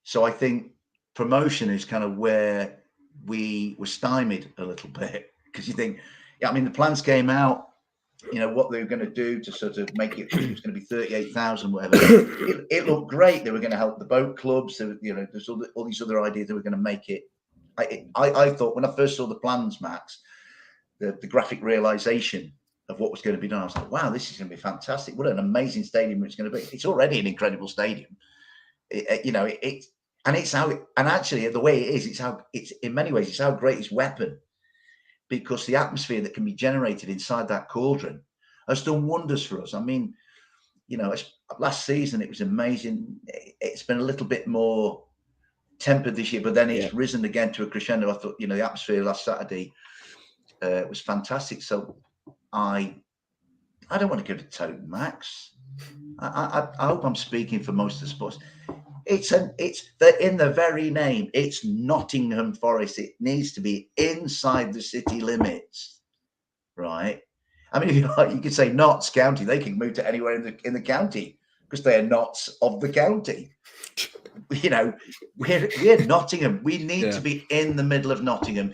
So I think promotion is kind of where we were stymied a little bit, because you think, the plans came out, what they were going to do to sort of make it was going to be 38,000, whatever. It looked great. They were going to help the boat clubs. There's all these other ideas that were going to make it. I thought when I first saw the plans, Max, the graphic realization of what was going to be done, I was like, wow, this is going to be fantastic. What an amazing stadium it's going to be. It's already an incredible stadium. Actually the way it is, it's in many ways, it's our greatest weapon, because the atmosphere that can be generated inside that cauldron has done wonders for us. Last season it was amazing. It's been a little bit more tempered this year, but then it's risen again to a crescendo. I thought, the atmosphere last Saturday was fantastic. So I don't want to give it a total, Max. I hope I'm speaking for most of the sports. It's in the very name. It's Nottingham Forest. It needs to be inside the city limits, right? If you like, you could say Notts County. They can move to anywhere in the county because they are Notts of the county. We're Nottingham. We need to be in the middle of Nottingham.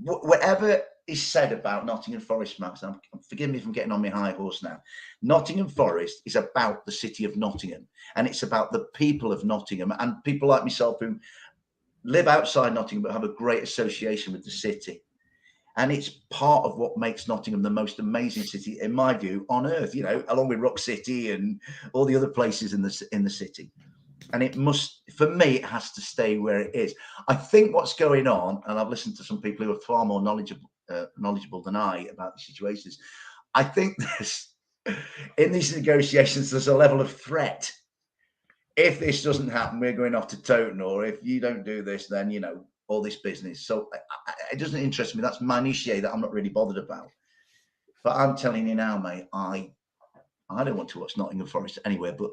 Whatever is said about Nottingham Forest, Max, and forgive me if I'm getting on my high horse now. Nottingham Forest is about the city of Nottingham, and it's about the people of Nottingham and people like myself who live outside Nottingham but have a great association with the city. And it's part of what makes Nottingham the most amazing city, in my view, on earth, along with Rock City and all the other places in the city. And it must, for me, it has to stay where it is. I think what's going on, and I've listened to some people who are far more knowledgeable than I about the situations. I think in these negotiations, there's a level of threat. If this doesn't happen, we're going off to Toten, or if you don't do this, then, all this business. So it doesn't interest me. That's minutiae that I'm not really bothered about. But I'm telling you now, mate, I don't want to watch Nottingham Forest anywhere but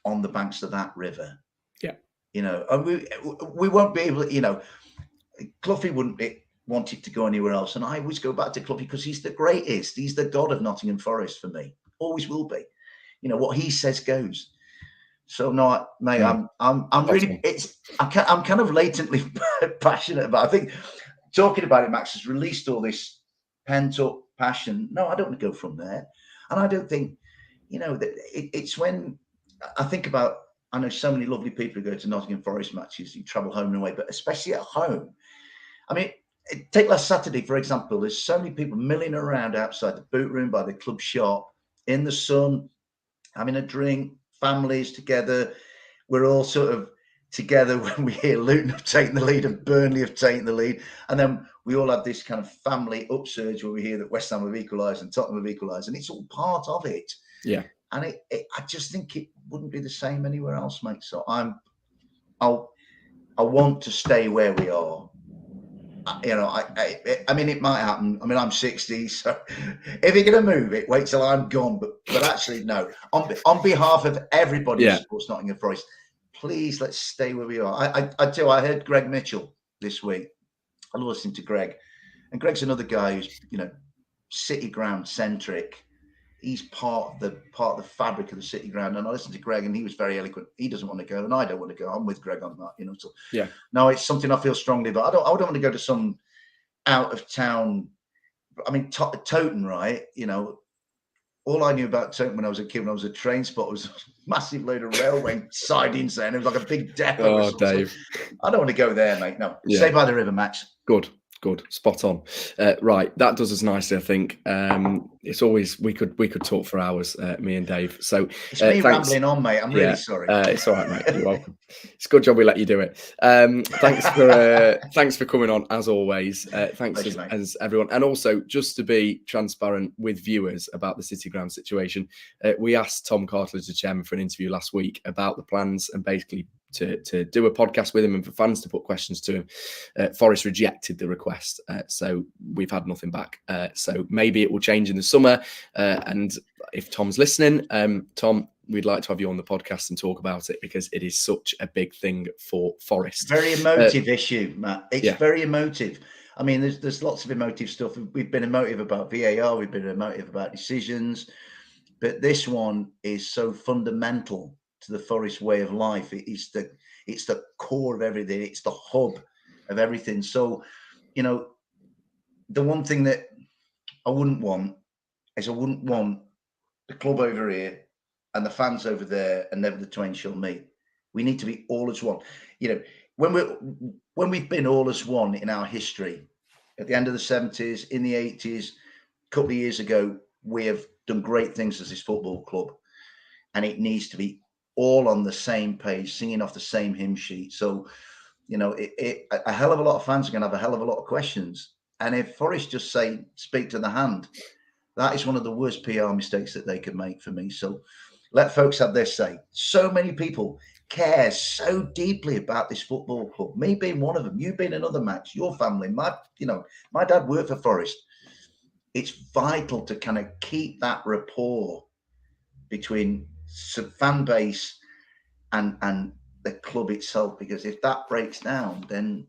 on the banks of that river. Yeah. And we won't be able to, Cloughie wouldn't want it to go anywhere else. And I always go back to Cloughie because he's the greatest. He's the god of Nottingham Forest for me. Always will be. What he says goes. So no, mate, I'm really, I'm kind of latently passionate about. I think talking about it, Max, has released all this pent up passion. No, I don't want to go from there, and I don't think, it's when I think about. I know so many lovely people who go to Nottingham Forest matches. You travel home and away, but especially at home. Take last Saturday for example. There's so many people milling around outside the boot room by the club shop in the sun, having a drink. Families together, we're all sort of together when we hear Luton have taken the lead and Burnley have taken the lead, and then we all have this kind of family upsurge when we hear that West Ham have equalised and Tottenham have equalised, and it's all part of it. Yeah, and I just think it wouldn't be the same anywhere else, mate. So I want to stay where we are. I mean, it might happen. I mean, I'm 60, so if you're going to move it, wait till I'm gone. But actually, no. On behalf of everybody who supports Nottingham Forest, please let's stay where we are. I heard Greg Mitchell this week. I listened to Greg, and Greg's another guy who's City Ground centric. He's part of the fabric of the City Ground. And I listened to Greg, and he was very eloquent. He doesn't want to go, and I don't want to go. I'm with Greg on that, So no, it's something I feel strongly about. I don't want to go to some out of town. I mean, Toten, right? All I knew about Toten when I was a kid, when I was a train spotter, was a massive load of railway sidings there, and it was like a big depot. Oh, Dave, I don't want to go there, mate. No, stay by the river, Max. Good. Spot on. Right, that does us nicely, I think. It's always we could talk for hours, me and Dave. So it's me rambling on, mate. I'm really sorry. It's all right, mate. You're welcome. It's a good job we let you do it. Thanks for coming on as always. Thanks as everyone, and also just to be transparent with viewers about the City Ground situation. We asked Tom Cartledge, the chairman, for an interview last week about the plans and basically to do a podcast with him and for fans to put questions to him. Forest rejected the request, so we've had nothing back. So maybe it will change in the summer. And if Tom's listening, Tom, we'd like to have you on the podcast and talk about it because it is such a big thing for Forest. Very emotive issue, Matt. It's very emotive. I mean, there's lots of emotive stuff. We've been emotive about VAR. We've been emotive about decisions, but this one is so fundamental to the Forest way of life. It's the core of everything. It's the hub of everything. So, the one thing that I wouldn't want is the club over here and the fans over there, and never the twain shall meet. We need to be all as one. When we've been all as one in our history, at the end of the 70s, in the 80s, a couple of years ago, we have done great things as this football club, and it needs to be all on the same page, singing off the same hymn sheet. So, a hell of a lot of fans are going to have a hell of a lot of questions. And if Forest just speak to the hand, that is one of the worst PR mistakes that they could make for me. So let folks have their say. So many people care so deeply about this football club. Me being one of them, you being another, Max, your family, my dad worked for Forest. It's vital to kind of keep that rapport between fan base and the club itself, because if that breaks down, then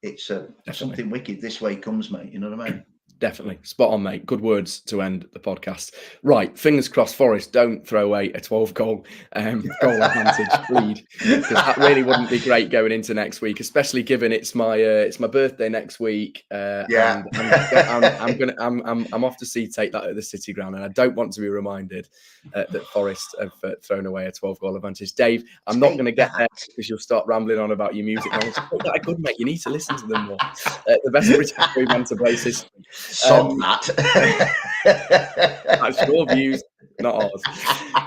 it's something wicked. This way comes, mate. You know what I mean? Definitely. Spot on, mate. Good words to end the podcast. Right. Fingers crossed Forest don't throw away a 12-goal goal advantage lead, because that really wouldn't be great going into next week, especially given it's my birthday next week. And I'm off to see take that at the City Ground, and I don't want to be reminded that Forest have thrown away a 12-goal advantage. Dave, I'm not going to get there because you'll start rambling on about your music. I could, mate. You need to listen to them more. The best British movement to brace history. That's your views, not ours.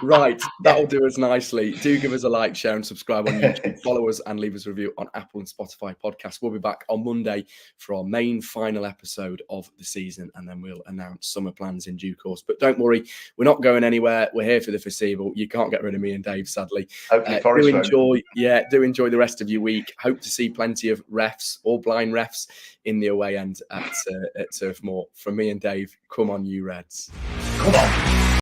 Right, that'll do us nicely. Do give us a like, share, and subscribe on YouTube. Follow us and leave us a review on Apple and Spotify podcasts. We'll be back on Monday for our main final episode of the season, and then we'll announce summer plans in due course. But don't worry, we're not going anywhere. We're here for the foreseeable. You can't get rid of me and Dave, sadly. Do enjoy the rest of your week. Hope to see plenty of refs, all blind refs, in the away end at Turf Moor. From me and Dave, come on, you Reds. Come on.